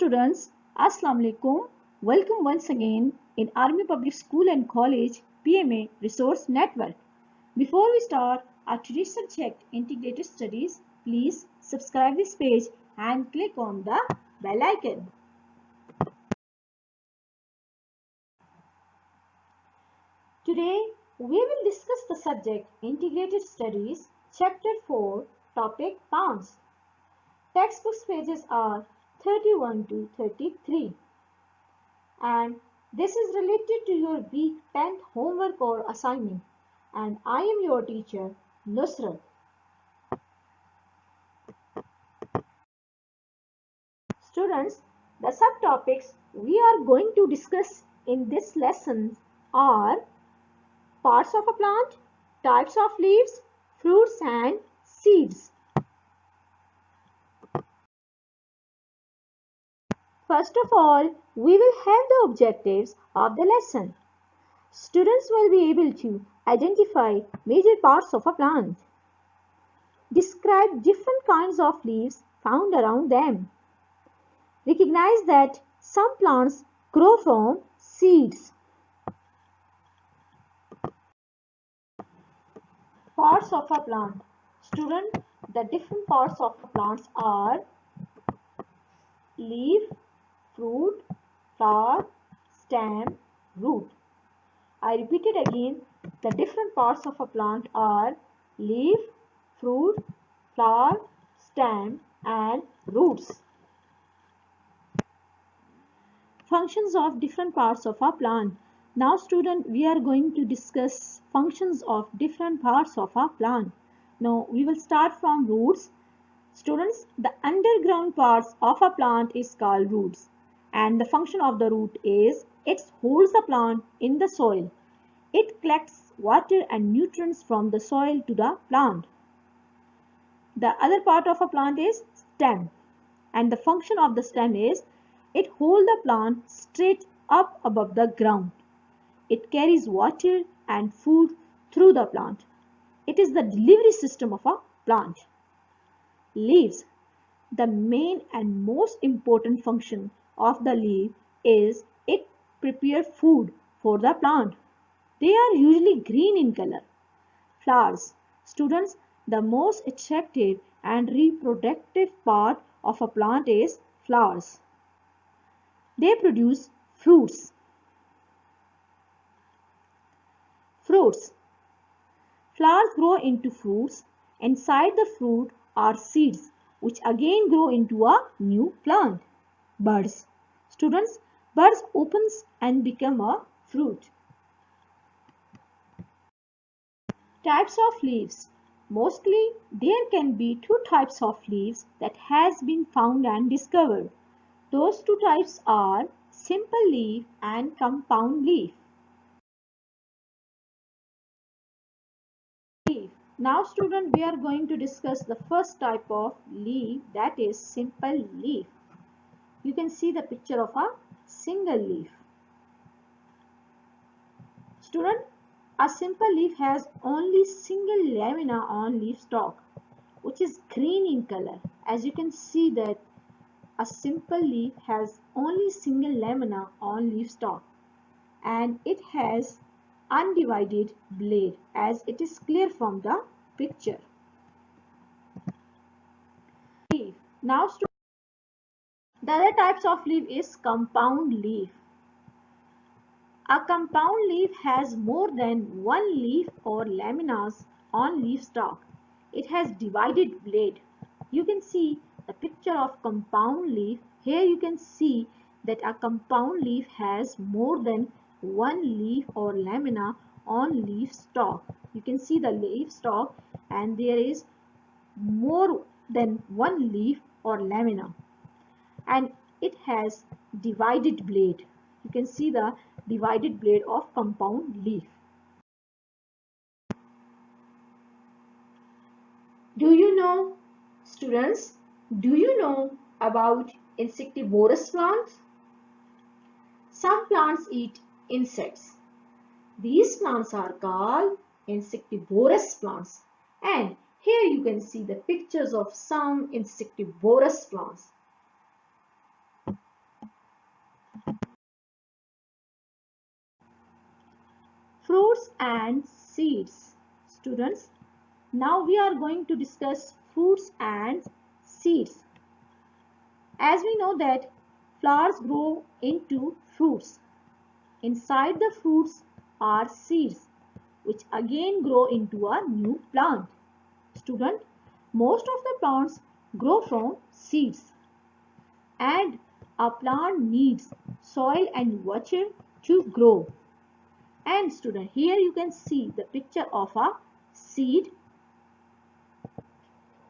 students, Assalamu alaikum. Welcome once again in Army Public School and College PMA Resource Network. Before we start our today's subject Integrated Studies, please subscribe this page and click on the bell icon. Today we will discuss the subject Integrated Studies, Chapter 4, Topic Plants. Textbooks pages are 31 to 33 and this is related to your week 10th homework or assignment, and I am your teacher Nusrat. Students, the subtopics we are going to discuss in this lesson are parts of a plant, types of leaves, fruits and seeds. First of all, we will have the objectives of the lesson. Students will be able to identify major parts of a plant. Describe different kinds of leaves found around them. Recognize that some plants grow from seeds. Parts of a plant. Student, the different parts of a plant are leaf, fruit, flower, stem, root. I repeat it again. The different parts of a plant are leaf, fruit, flower, stem and roots. Functions of different parts of a plant. Now student, we are going to discuss functions of different parts of a plant. Now we will start from roots. Students, the underground parts of a plant is called roots, and the function of the root is it holds the plant in the soil. It collects water and nutrients from the soil to the plant. The other part of a plant is stem, and the function of the stem is it holds the plant straight up above the ground. It carries water and food through the plant. It is the delivery system of a plant. Leaves. The main and most important function of the leaf is it prepares food for the plant. They are usually green in color. Flowers. Students, the most attractive and reproductive part of a plant is flowers. They produce fruits. Fruits. Flowers grow into fruits. Inside the fruit are seeds which again grow into a new plant. Buds. Students, buds opens and become a fruit. Types of leaves. Mostly there can be two types of leaves that has been found and discovered. Those two types are simple leaf and compound leaf. Now student, we are going to discuss the first type of leaf, that is simple leaf. You can see the picture of a single leaf. Student, a simple leaf has only single lamina on leaf stalk, which is green in color. As you can see that a simple leaf has only single lamina on leaf stalk, and it has undivided blade, as it is clear from the picture. Leaf. Now the other types of leaf is compound leaf. A compound leaf has more than one leaf or laminas on leaf stalk. It has divided blade. You can see the picture of compound leaf. Here you can see that a compound leaf has more than one leaf or lamina on leaf stalk. You can see the leaf stalk and there is more than one leaf or lamina, and it has divided blade. You can see the divided blade of compound leaf. Do you know, students, do you know about insectivorous plants? Some plants eat insects. These plants are called insectivorous plants, and here you can see the pictures of some insectivorous plants. and seeds. Students, now we are going to discuss fruits and seeds. As we know that flowers grow into fruits. Inside the fruits are seeds which again grow into a new plant. Student, most of the plants grow from seeds and a plant needs soil and water to grow. And student, here you can see the picture of a seed.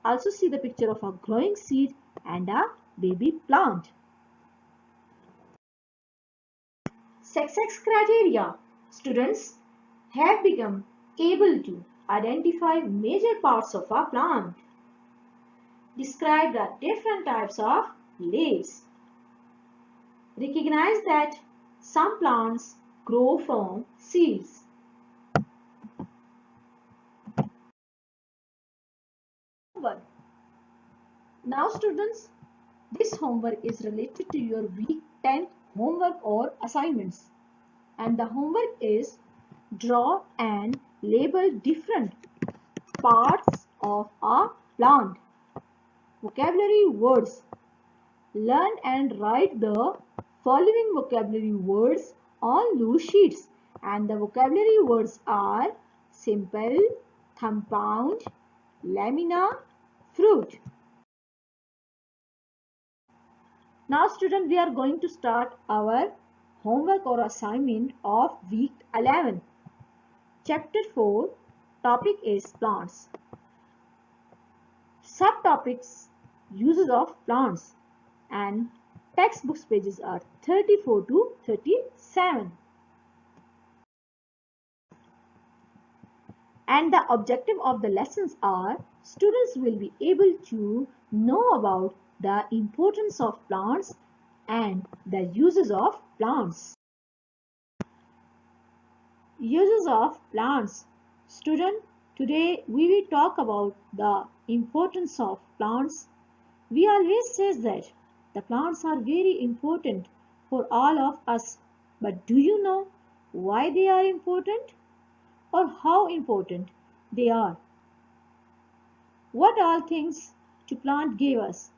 Also see the picture of a growing seed and a baby plant. Success criteria. Students have become able to identify major parts of a plant. Describe the different types of leaves. Recognize that some plants grow from seeds. Homework. Now students, this homework is related to your week 10 homework or assignments. And the homework is draw and label different parts of a plant. Vocabulary words. Learn and write the following vocabulary words on loose sheets. And the vocabulary words are simple, compound, lamina, fruit. Now students, we are going to start our homework or assignment of week 11. Chapter 4, topic is plants. Subtopics, uses of plants, and textbooks pages are 34 to 37. And the objective of the lessons are students will be able to know about the importance of plants and the uses of plants. Uses of plants. Student, today we will talk about the importance of plants. We always say that the plants are very important for all of us. But do you know why they are important or how important they are? What all things to plant gave us?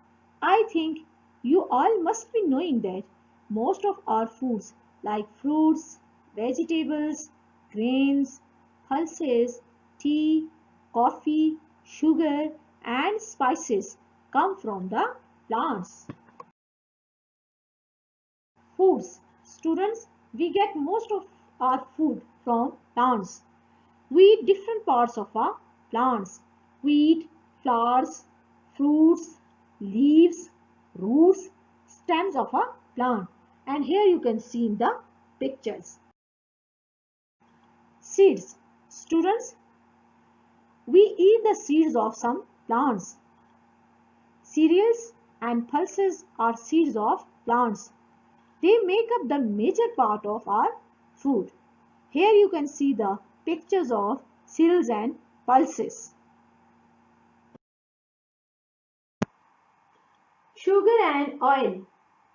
I think you all must be knowing that most of our foods like fruits, vegetables, grains, pulses, tea, coffee, sugar and spices come from the plants. Foods. Students, we get most of our food from plants. We eat different parts of our plants. We eat flowers, fruits, leaves, roots, stems of a plant. And here you can see in the pictures. Seeds. Students, we eat the seeds of some plants. Cereals and pulses are seeds of plants. They make up the major part of our food. Here you can see the pictures of cereals and pulses. Sugar and oil.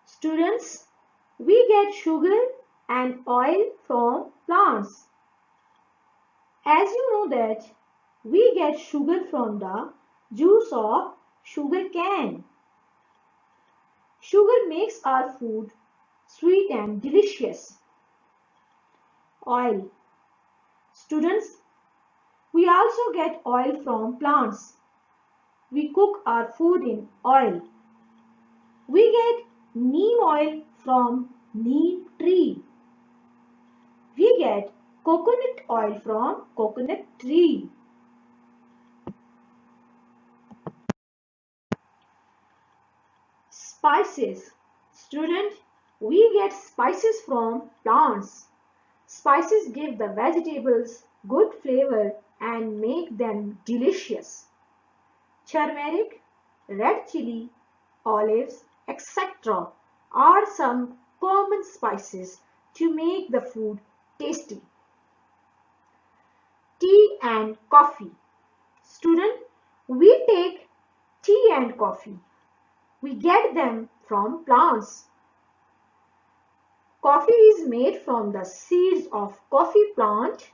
Students, we get sugar and oil from plants. As you know that we get sugar from the juice of sugar cane. Sugar makes our food sweet and delicious. Oil. Students, we also get oil from plants. We cook our food in oil. We get neem oil from neem tree. We get coconut oil from coconut tree. Spices. Student, we get spices from plants. Spices give the vegetables good flavor and make them delicious. Turmeric, red chili, olives, etc. are some common spices to make the food tasty. Tea and coffee. Student, we take tea and coffee. We get them from plants. Coffee is made from the seeds of coffee plant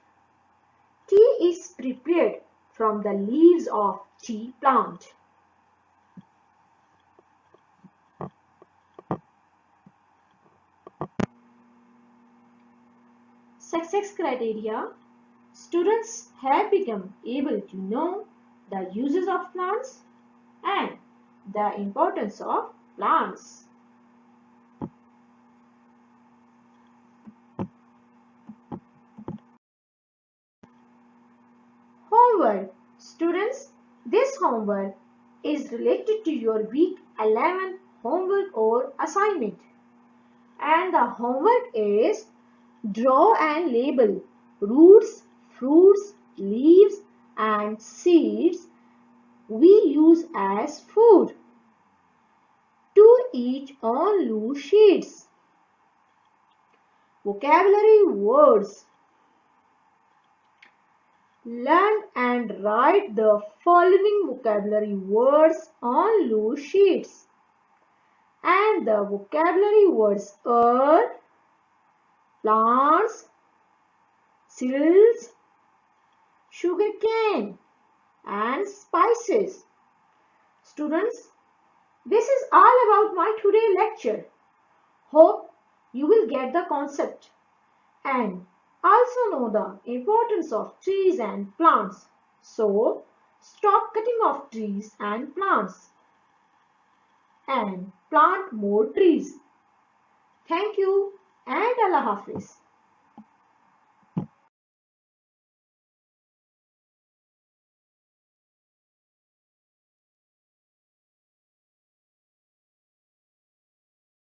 Tea is prepared from the leaves of tea plant. Success criteria. Students have become able to know the uses of plants and the importance of plants. Homework. Students, this homework is related to your week 11 homework or assignment. And the homework is draw and label roots, fruits, leaves and seeds we use as food. To each on loose sheets. Vocabulary words. Learn and write the following vocabulary words on loose sheets. And the vocabulary words are plants, cereals, sugarcane and spices. Students, this is all about my today lecture. Hope you will get the concept and also know the importance of trees and plants. So, stop cutting off trees and plants and plant more trees. Thank you and Allah Hafiz.